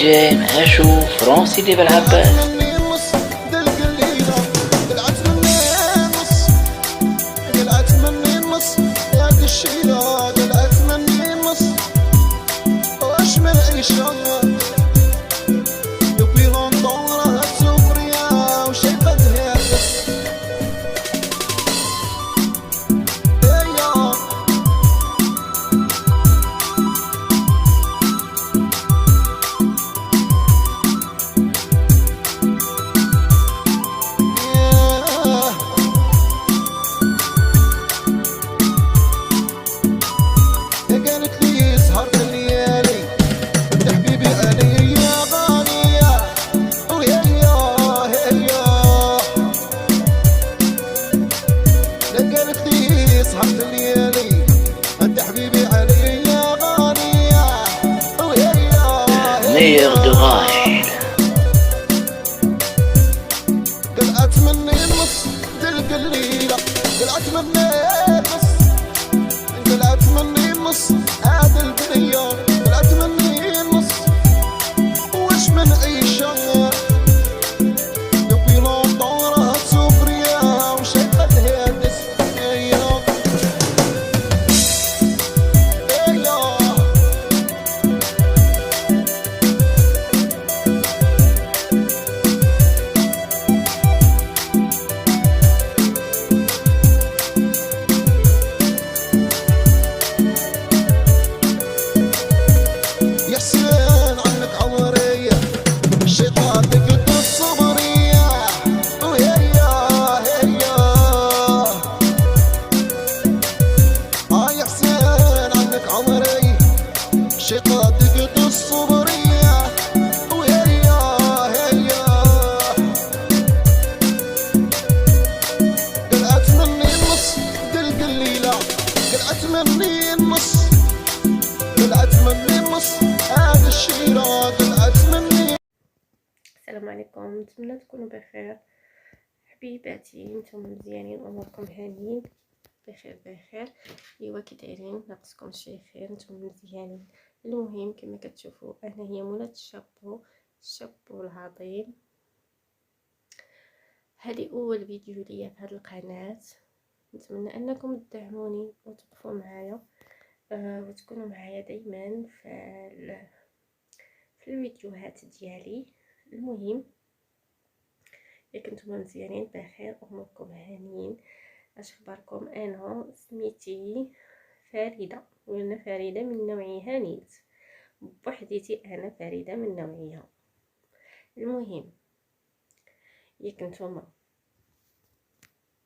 جاي مهاشو فرنسي اللي بالعباس. مير دو غايل قلعت مني النص تلقى الليلة، قلعت مني النص، قلعت مني النص هذا البنية، قلعت مني النص وش من أي شهر يبي له دورة سفرية وشيخة هندس. شقادك الصبرية وهيا هيا قلعت مني النص تلقى الليلة، قلعت مني النص، قلعت مني النص هذا الشيرة، قلعت مني. السلام عليكم، نتمنى تكونوا بخير حبيباتي، نتوما مزيانين، اموركم هانيين بخير بخير. ايوا كي دايرين؟ ناقصكم شي خير، نتوما مزيانين. المهم كما كتشوفوا انا هي مولات الشابو العظيم. هذه اول فيديو ليا في هذه القناه، نتمنى انكم تدعموني وتوقفوا معايا وتكونوا معايا دائما في الفيديوهات ديالي. المهم ياك نتوما مزيانين بخير، اموركم هانيين، اش اخباركم؟ انا سميتي فريده، وانا فريده من نوعها نيت، بوحديتي انا فريده من نوعها. المهم ياك نتوما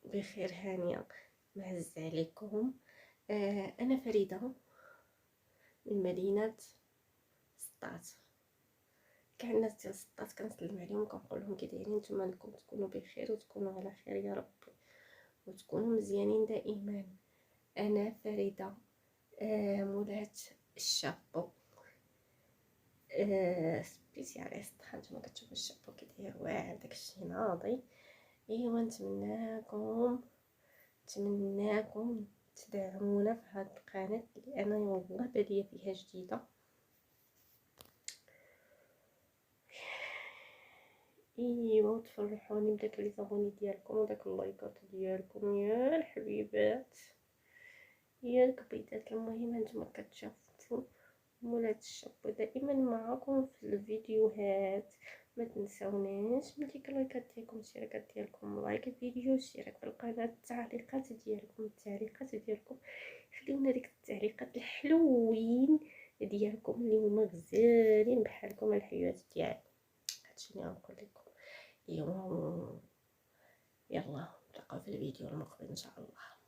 بخير هانيه، معز عليكم. انا فريده من مدينه سطات. كاع الناس ديال سطات كنسلم عليهم وكنقول لهم كي دايرين؟ نتوما لكم تكونوا بخير وتكونوا على خير يا رب، وتكونوا مزيانين دائما. انا فريده مولات الشابو سبيسياليست. هانتوما كتشوفوا الشابو كي داير واعر، داكشي ناضي. ايوا نتمناكم تدعمونا في هاد القناه اللي انا والله باديه فيها جديده. ايوا تفرحوني بداك لي زابوني ديالكم وداك اللايكات ديالكم يا الحبيبات يا الكبيدات. المهم هانتوما كتشوفوا مولات الشابو دائما معكم في الفيديوهات. ما تنساوناش من ديك اللايكات ديالكم، الاشتراكات ديالكم، لايك الفيديو، اشتراك في القناه، التعليقات ديالكم خليونا ديك التعليقات الحلوين ديالكم اللي هما غزالين بحالكم الحيوات ديالي. هادشي اللي غنقول لكم. يلا نتلاقاو في الفيديو المقبل ان شاء الله.